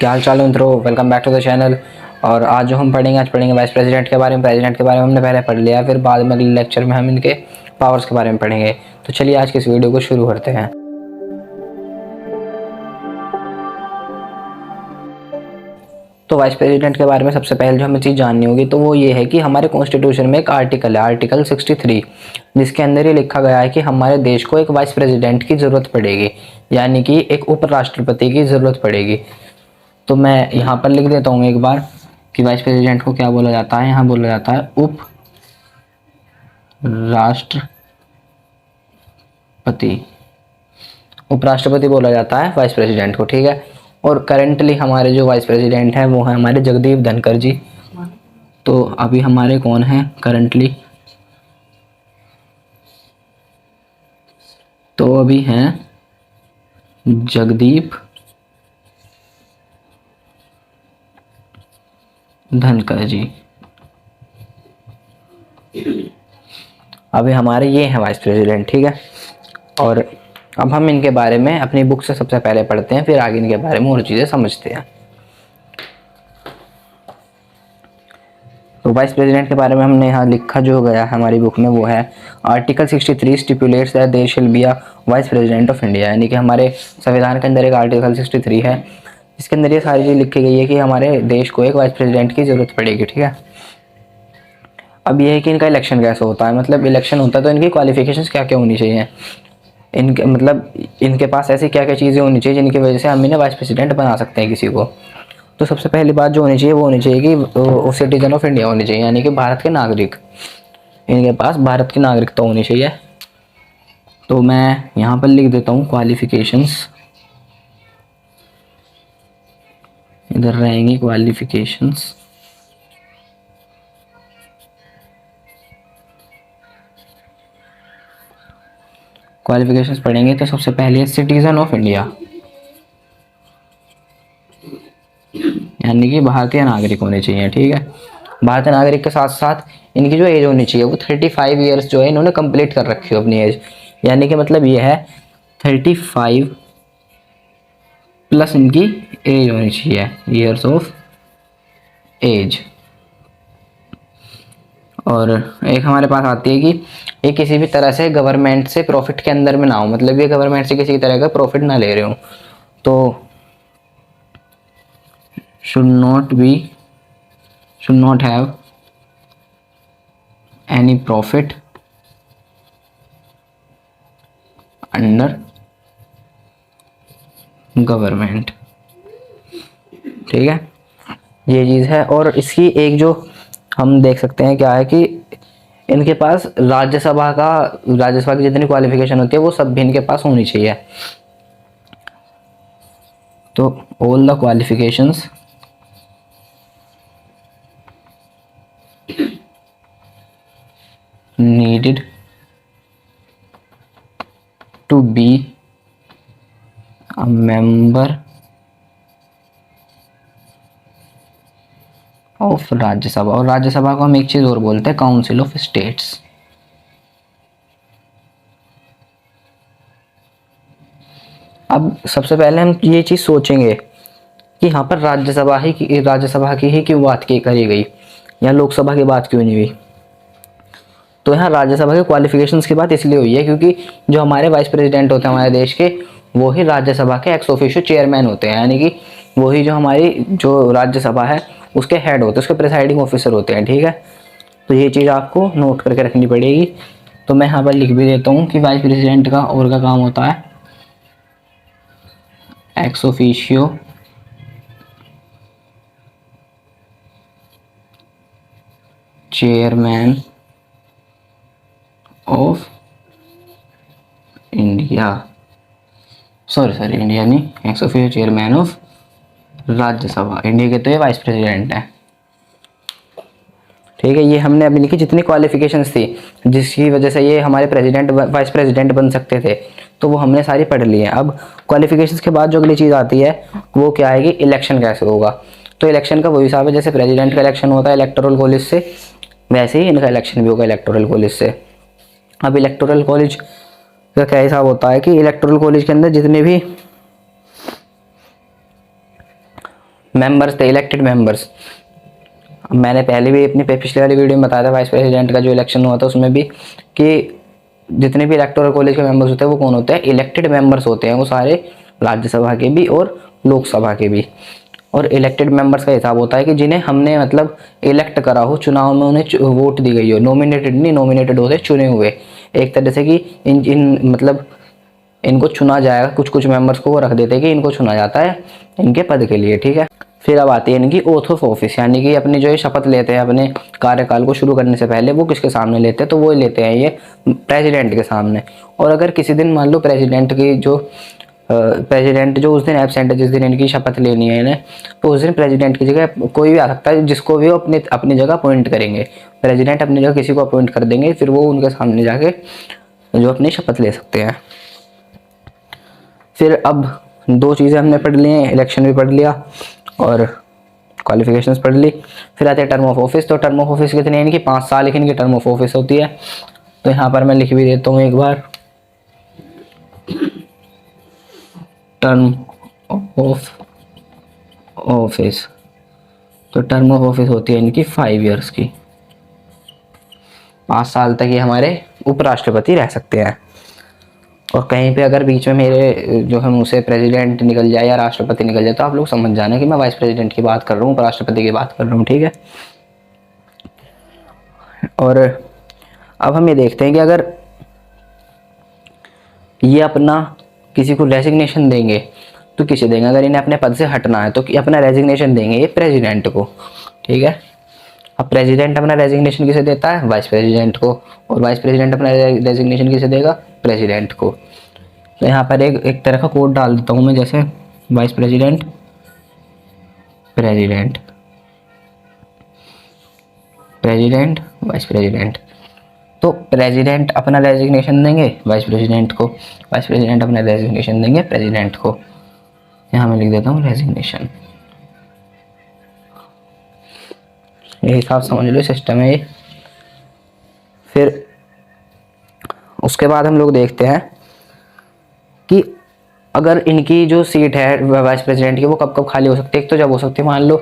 क्या हाल चाल है मित्रों, welcome back to the channel. और आज जो हम पढ़ेंगे, आज पढ़ेंगे वाइस प्रेसिडेंट के बारे में। प्रेसिडेंट के बारे में हमने पहले पढ़ लिया, फिर बाद में अगले लेक्चर में हम इनके पावर्स के बारे में पढ़ेंगे। तो चलिए आज की इस वीडियो को शुरू करते हैं। तो वाइस प्रेसिडेंट के बारे में सबसे पहले जो हमें चीज़ जाननी होगी तो वो ये है कि हमारे कॉन्स्टिट्यूशन में एक आर्टिकल है, आर्टिकल 63, जिसके अंदर ये लिखा गया है कि हमारे देश को एक वाइस प्रेसिडेंट की ज़रूरत पड़ेगी, यानी कि एक उपराष्ट्रपति की ज़रूरत पड़ेगी। तो मैं यहाँ पर लिख देता हूँ एक बार कि वाइस प्रेसिडेंट को क्या बोला जाता है। यहाँ बोला जाता है उप राष्ट्रपति, उपराष्ट्रपति बोला जाता है वाइस प्रेसिडेंट को, ठीक है। और करंटली हमारे जो वाइस प्रेसिडेंट हैं वो हैं हमारे जगदीप धनखड़ जी। तो अभी हमारे कौन हैं करंटली? तो अभी हैं जगदीप धनखड़ जी। अभी हमारे ये हैं वाइस प्रेसिडेंट, ठीक है। और अब हम इनके बारे में अपनी बुक से सबसे पहले पढ़ते हैं, फिर आगे इनके बारे में और चीज़ें समझते हैं। तो वाइस प्रेसिडेंट के बारे में हमने यहाँ लिखा जो गया है हमारी बुक में वो है article 63 stipulates that there shall be a vice president of India, यानी कि हमारे संविधान के अंदर एक आर्टिकल 63 है जिसके अंदर ये सारी चीज़ लिखी गई है कि हमारे देश को एक वाइस प्रेसिडेंट की ज़रूरत पड़ेगी, ठीक है। अब ये है कि इनका इलेक्शन कैसे होता है, मतलब इलेक्शन होता है तो इनकी क्वालिफिकेशंस क्या क्या होनी चाहिए, इनके मतलब इनके पास ऐसी क्या क्या चीज़ें होनी चाहिए जिनकी वजह से हम इन्हें वाइस प्रेसिडेंट बना सकते हैं किसी को। तो सबसे पहली बात जो होनी चाहिए वो होनी चाहिए कि वो सिटीजन ऑफ इंडिया होनी चाहिए, यानी कि भारत के नागरिक, इनके पास भारत की नागरिकता होनी चाहिए। तो मैं यहाँ पर लिख देता हूँ क्वालिफिकेशंस, इधर रहेंगी क्वालिफिकेशंस। क्वालिफिकेशंस पढ़ेंगे तो सबसे पहले है सिटीजन ऑफ इंडिया, यानी कि भारतीय नागरिक होने चाहिए, ठीक है। भारतीय नागरिक के साथ साथ इनकी जो एज होनी चाहिए वो 35 ईयर्स जो है इन्होंने कंप्लीट कर रखी हो अपनी एज, यानी कि मतलब ये है 35 प्लस इनकी एज होनी चाहिए, ईयर्स ऑफ एज। और एक हमारे पास आती है कि ये किसी भी तरह से गवर्नमेंट से प्रॉफिट के अंदर में ना हो, मतलब ये गवर्नमेंट से किसी तरह का प्रॉफिट ना ले रहे हो। तो should not have any profit under government, ठीक है, ये चीज़ है। और इसकी एक जो हम देख सकते हैं क्या है कि इनके पास राज्यसभा की जितनी क्वालिफिकेशन होती है वो सब भी इनके पास होनी चाहिए। तो all the qualifications needed to be a member of Rajya Sabha. और राज्यसभा को हम एक चीज और बोलते हैं, काउंसिल ऑफ स्टेट्स। अब सबसे पहले हम ये चीज सोचेंगे कि यहाँ पर राज्यसभा की ही क्यों बात करी गई, या लोकसभा की बात क्यों नहीं हुई। तो यहाँ राज्यसभा के क्वालिफिकेशंस की बात इसलिए हुई है क्योंकि जो हमारे वाइस प्रेसिडेंट होते हैं हमारे देश के, वो ही राज्यसभा के एक्स ऑफिशियो चेयरमैन होते हैं, यानी कि वही जो हमारी जो राज्यसभा है उसके हेड होते हैं, उसके प्रिसाइडिंग ऑफिसर होते हैं, ठीक है। तो ये चीज़ आपको नोट करके रखनी पड़ेगी। तो मैं यहाँ पर लिख भी देता हूँ कि वाइस प्रेसिडेंट का और का काम होता है ex officio chairman of India, sorry India नहीं, ex officio chairman of Rajya Sabha. India के तो ये वाइस प्रेसिडेंट है, ठीक है। ये हमने अभी लिखी जितनी क्वालिफिकेशंस थी जिसकी वजह से ये हमारे प्रेसिडेंट वाइस प्रेसिडेंट बन सकते थे, तो वो हमने सारी पढ़ ली है। अब क्वालिफिकेशंस के बाद जो अगली चीज़ आती है वो क्या है कि इलेक्शन कैसे होगा। तो इलेक्शन का वही हिसाब है जैसे प्रेसिडेंट का इलेक्शन होता है इलेक्टोरल कॉलेज से, वैसे ही इनका इलेक्शन भी होगा इलेक्टोरल कॉलेज से। अब इलेक्टोरल कॉलेज का क्या हिसाब होता है कि इलेक्टोरल कॉलेज के अंदर जितने भी मेंबर्स थे, इलेक्टेड मेंबर्स। मैंने पहले भी अपनी पिछले वाली वीडियो में बताया था वाइस प्रेसिडेंट का जो इलेक्शन हुआ था उसमें भी, कि जितने भी इलेक्टोरल कॉलेज के मेंबर्स होते हैं वो कौन होते हैं, इलेक्टेड मेंबर्स होते हैं, वो सारे राज्यसभा के भी और लोकसभा के भी। और इलेक्टेड मेंबर्स का हिसाब होता है कि जिन्हें हमने मतलब इलेक्ट करा हो, चुनाव में उन्हें वोट दी गई हो, नॉमिनेटेड नहीं, नॉमिनेटेड होते चुने हुए, एक तरह से कि इन इन मतलब इनको चुना जाएगा, कुछ कुछ मेंबर्स को वो रख देते हैं कि इनको चुना जाता है इनके पद के लिए, ठीक है। फिर अब आती है इनकी ओथ ऑफ ऑफिस, यानी कि अपनी जो ये शपथ लेते हैं अपने कार्यकाल को शुरू करने से पहले, वो किसके सामने लेते हैं, तो वो लेते हैं ये प्रेसिडेंट के सामने। और अगर किसी दिन मान लो प्रेसिडेंट जो उस दिन एब्सेंट है, जिस दिन इनकी शपथ लेनी है इन्हें, तो उस दिन प्रेसिडेंट की जगह कोई भी आ सकता है, जिसको भी वो अपनी अपनी जगह अपॉइंट करेंगे। प्रेसिडेंट अपनी जगह किसी को अपॉइंट कर देंगे, फिर वो उनके सामने जाके जो अपनी शपथ ले सकते हैं। फिर अब दो चीज़ें हमने पढ़ ली हैं, इलेक्शन भी पढ़ लिया और क्वालिफिकेशंस पढ़ ली। फिर आते हैं टर्म ऑफ ऑफिस। तो टर्म ऑफ ऑफिस कितनी है इनकी, 5 साल की इनकी टर्म ऑफ ऑफिस होती है। तो यहाँ पर मैं लिख भी देता हूँ एक बार, टर्म ऑफ ऑफिस। तो टर्म ऑफ ऑफिस होती है इनकी 5 ईयर्स की, 5 साल तक ये हमारे उपराष्ट्रपति रह सकते हैं। और कहीं पे अगर बीच में मेरे जो है मुँह से प्रेसिडेंट निकल जाए या राष्ट्रपति निकल जाए, तो आप लोग समझ जाना कि मैं वाइस प्रेसिडेंट की बात कर रहा हूँ, उपराष्ट्रपति की बात कर रहा हूँ, ठीक है। और अब हम ये देखते हैं कि अगर ये अपना किसी को रेजिग्नेशन देंगे तो किसे देंगे, अगर इन्हें अपने पद से हटना है तो अपना रेजिग्नेशन देंगे ये प्रेसिडेंट को, ठीक है। अब प्रेसिडेंट अपना रेजिग्नेशन किसे देता है, वाइस प्रेसिडेंट को, और वाइस प्रेसिडेंट अपना रेजिग्नेशन किसे देगा, प्रेसिडेंट को। तो यहाँ पर एक तरह का कोड डाल देता हूँ मैं, जैसे vice president, president, president, vice president. तो प्रेसिडेंट अपना रेजिग्नेशन देंगे वाइस प्रेसिडेंट को, वाइस प्रेसिडेंट अपना रेजिग्नेशन देंगे प्रेसिडेंट को। यहाँ मैं लिख देता हूँ रेजिग्नेशन। ये हिसाब समझ लो, सिस्टम है ये। फिर उसके बाद हम लोग देखते हैं कि अगर इनकी जो सीट है वाइस प्रेसिडेंट की वो कब कब खाली हो सकती है। एक तो जब हो सकती है मान लो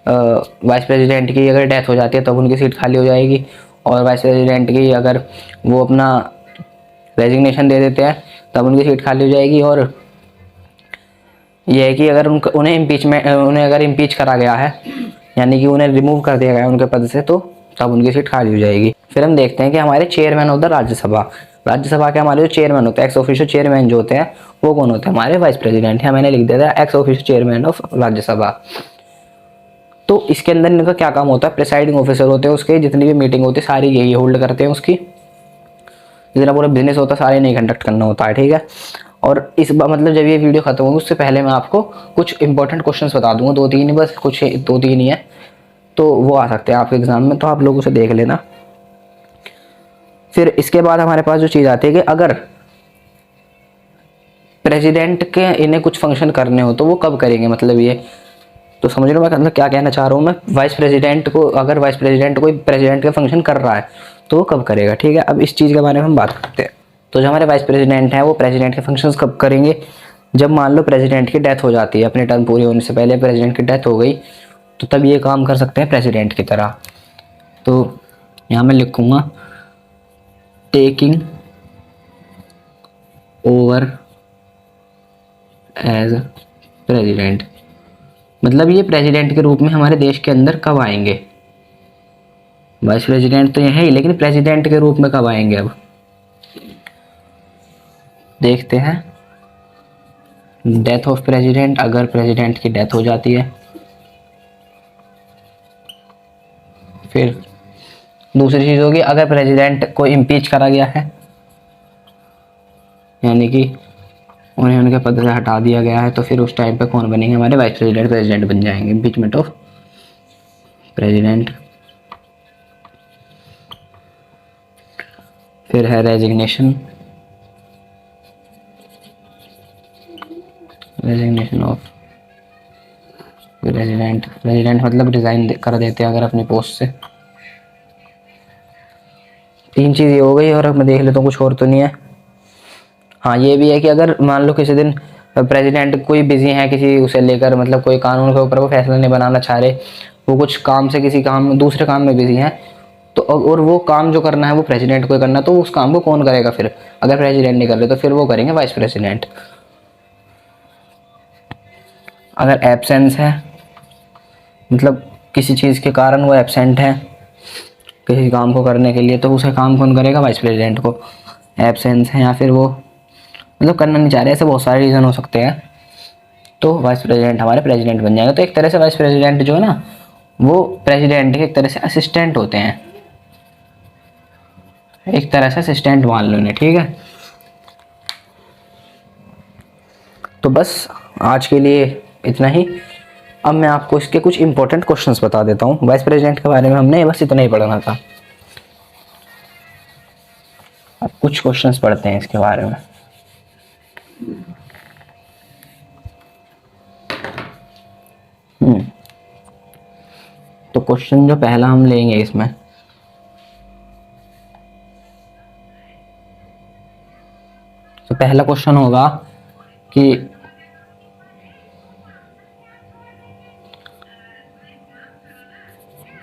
वाइस प्रेसिडेंट की अगर डेथ हो जाती है तब उनकी सीट खाली हो जाएगी, और वाइस प्रेसिडेंट की अगर वो अपना रेजिग्नेशन दे देते हैं तब उनकी सीट खाली हो जाएगी। और यह है कि अगर उन्हें अगर इम्पीच करा गया है, यानी कि उन्हें रिमूव कर दिया गया है उनके पद से, तो तब उनकी सीट खाली हो जाएगी। फिर हम देखते हैं कि हमारे चेयरमैन ऑफ द राज्यसभा के हमारे जो चेयरमैन होते हैं, एक्स ऑफिशियो चेयरमैन जो होते हैं, वो कौन होते हैं, हमारे वाइस प्रेसिडेंट है। मैंने लिख दिया था x officio chairman of Rajya Sabha. तो इसके अंदर इनका क्या काम होता है, प्रिसाइडिंग ऑफिसर होते हैं उसके, जितनी भी मीटिंग होती है सारी यही होल्ड करते हैं उसकी, जितना पूरा बिजनेस होता है सारे नहीं कंडक्ट करना होता है, ठीक है। और इस बार मतलब जब ये वीडियो खत्म होगी उससे पहले मैं आपको कुछ इंपॉर्टेंट क्वेश्चंस बता दूंगा, 2-3 ही बस, कुछ 2-3 ही है, तो वो आ सकते हैं आपके एग्जाम में, तो आप लोग उसे देख लेना। फिर इसके बाद हमारे पास जो चीज़ आती है कि अगर प्रेसिडेंट के इन्हें कुछ फंक्शन करने हो तो वो कब करेंगे, मतलब ये तो समझ लो मैं मतलब क्या कहना चाह रहा हूँ मैं। वाइस प्रेसिडेंट को, अगर वाइस प्रेसिडेंट कोई प्रेसिडेंट का फंक्शन कर रहा है तो वो कब करेगा, ठीक है। अब इस चीज़ के बारे में हम बात करते हैं। तो जो हमारे वाइस प्रेसिडेंट हैं वो प्रेसिडेंट के फंक्शंस कब करेंगे, जब मान लो प्रेसिडेंट की डेथ हो जाती है, अपनी टर्म पूरी होने से पहले प्रेसिडेंट की डेथ हो गई, तो तब ये काम कर सकते हैं प्रेसिडेंट की तरह। तो यहाँ मैं लिखूँगा टेकिंग ओवर एज प्रेसिडेंट, मतलब ये प्रेसिडेंट के रूप में हमारे देश के अंदर कब आएंगे। वाइस प्रेसिडेंट तो ये है ही, लेकिन प्रेसिडेंट के रूप में कब आएंगे, अब देखते हैं। डेथ ऑफ प्रेसिडेंट, अगर प्रेसिडेंट की डेथ हो जाती है। फिर दूसरी चीज़ होगी अगर प्रेसिडेंट को इम्पीच करा गया है, यानी कि उन्हें उनके पद से हटा दिया गया है, तो फिर उस टाइम पे कौन बनेंगे, हमारे वाइस प्रेसिडेंट प्रेसिडेंट बन जाएंगे, इम्पीचमेंट ऑफ प्रेसिडेंट। फिर है resignation, resignation of president, president मतलब रिजाइन कर देते हैं अगर अपनी पोस्ट से। 3 चीज़ ये हो गई, और मैं देख लेता हूँ कुछ और तो नहीं है। हाँ ये भी है कि अगर मान लो किसी दिन प्रेसिडेंट कोई बिजी है किसी उसे लेकर, मतलब कोई कानून के ऊपर वो फैसला नहीं बनाना चाह रहे, वो कुछ काम से किसी काम दूसरे काम में बिजी हैं, तो और वो काम जो करना है वो प्रेसिडेंट को ही करना, तो उस काम को कौन करेगा फिर? अगर प्रेसिडेंट नहीं कर रहे तो फिर वो करेंगे वाइस प्रेसिडेंट। अगर एब्सेंस है, मतलब किसी चीज़ के कारण वो एब्सेंट है किसी काम को करने के लिए, तो उसे काम कौन करेगा? वाइस प्रेसिडेंट को। एब्सेंस है या फिर वो मतलब करना नहीं चाह रहे, ऐसे बहुत सारे रीज़न हो सकते हैं, तो वाइस प्रेसिडेंट हमारे प्रेसिडेंट बन जाएंगे। तो एक तरह से वाइस प्रेसिडेंट जो है ना वो प्रेसिडेंट के एक तरह से असिस्टेंट होते हैं, एक तरह से असिस्टेंट मान लो इन्हें, ठीक है। तो बस आज के लिए इतना ही। अब मैं आपको इसके कुछ इंपॉर्टेंट क्वेश्चंस बता देता हूँ। वाइस प्रेसिडेंट के बारे में हमने बस इतना ही पढ़ना था। अब कुछ क्वेश्चंस पढ़ते हैं इसके बारे में। तो क्वेश्चन जो पहला हम लेंगे इसमें, तो पहला क्वेश्चन होगा कि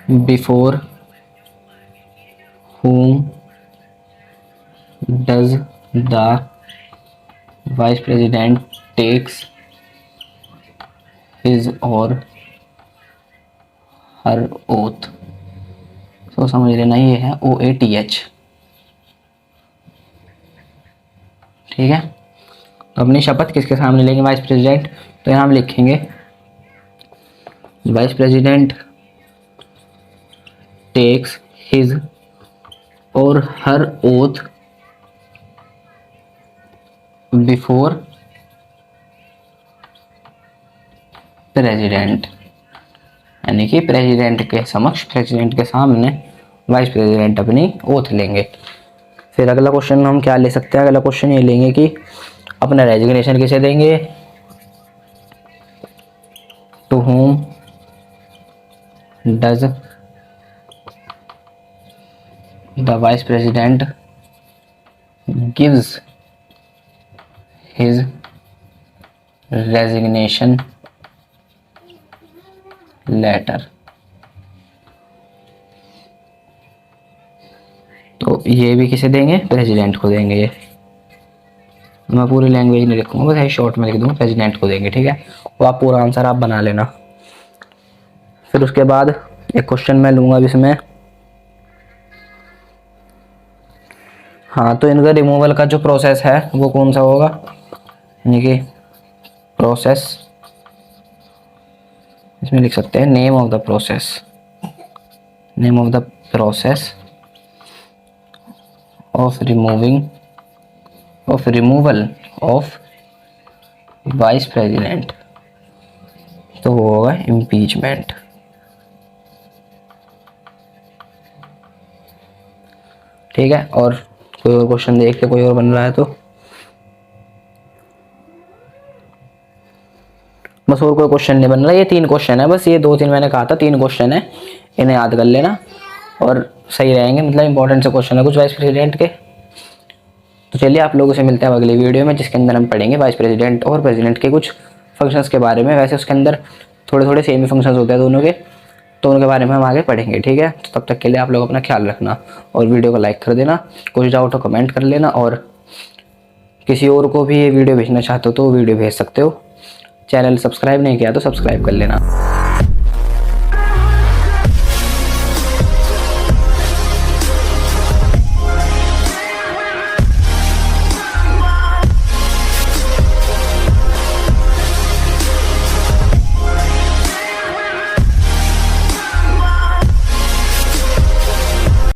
before whom does the vice president takes his or her oath? तो समझ लेना ये है OATH, ठीक है। तो अपनी शपथ किसके सामने लेंगे वाइस प्रेसिडेंट? तो यहाँ हम लिखेंगे वाइस प्रेसिडेंट टेक्स हिज और हर ओथ बिफोर प्रेसिडेंट, यानी कि प्रेसिडेंट के समक्ष, प्रेसिडेंट के सामने वाइस प्रेसिडेंट अपनी ओथ लेंगे। फिर अगला क्वेश्चन हम क्या ले सकते हैं? अगला क्वेश्चन ये लेंगे कि अपना रेजिग्नेशन किसे देंगे? To whom does the vice president gives his resignation letter. तो ये भी किसे देंगे? प्रेसिडेंट को देंगे। ये मैं पूरी लैंग्वेज नहीं लिखूंगा, बस यही शॉर्ट में लिख दूंगा, प्रेसिडेंट को देंगे, ठीक है। वो आप पूरा आंसर आप बना लेना। फिर उसके बाद एक क्वेश्चन मैं लूंगा अब इसमें, हाँ, तो इनका रिमूवल का जो प्रोसेस है वो कौन सा होगा? यानी कि प्रोसेस, इसमें लिख सकते हैं name of the process, name of the process of removal of vice president, तो वो होगा इम्पीचमेंट, ठीक है। और कोई और क्वेश्चन देख के कोई और बन रहा है तो बस, और कोई क्वेश्चन नहीं बन रहा। ये 3 क्वेश्चन है बस, ये 2-3 मैंने कहा था, 3 क्वेश्चन है, इन्हें याद कर लेना और सही रहेंगे, मतलब इंपॉर्टेंट से क्वेश्चन है कुछ वाइस प्रेसिडेंट के। तो चलिए आप लोगों से मिलते हैं अगली वीडियो में, जिसके अंदर हम पढ़ेंगे वाइस प्रेसिडेंट और प्रेसिडेंट के कुछ फंक्शंस के बारे में। वैसे उसके अंदर थोड़े थोड़े सेम ही फंक्शंस होते हैं दोनों के, तो उनके बारे में हम आगे पढ़ेंगे, ठीक है। तो तब तक के लिए आप लोग अपना ख्याल रखना और वीडियो को लाइक कर देना, कुछ डाउट हो कमेंट कर लेना, और किसी और को भी ये वीडियो भेजना चाहते हो तो वीडियो भेज सकते हो। चैनल सब्सक्राइब नहीं किया तो सब्सक्राइब कर लेना।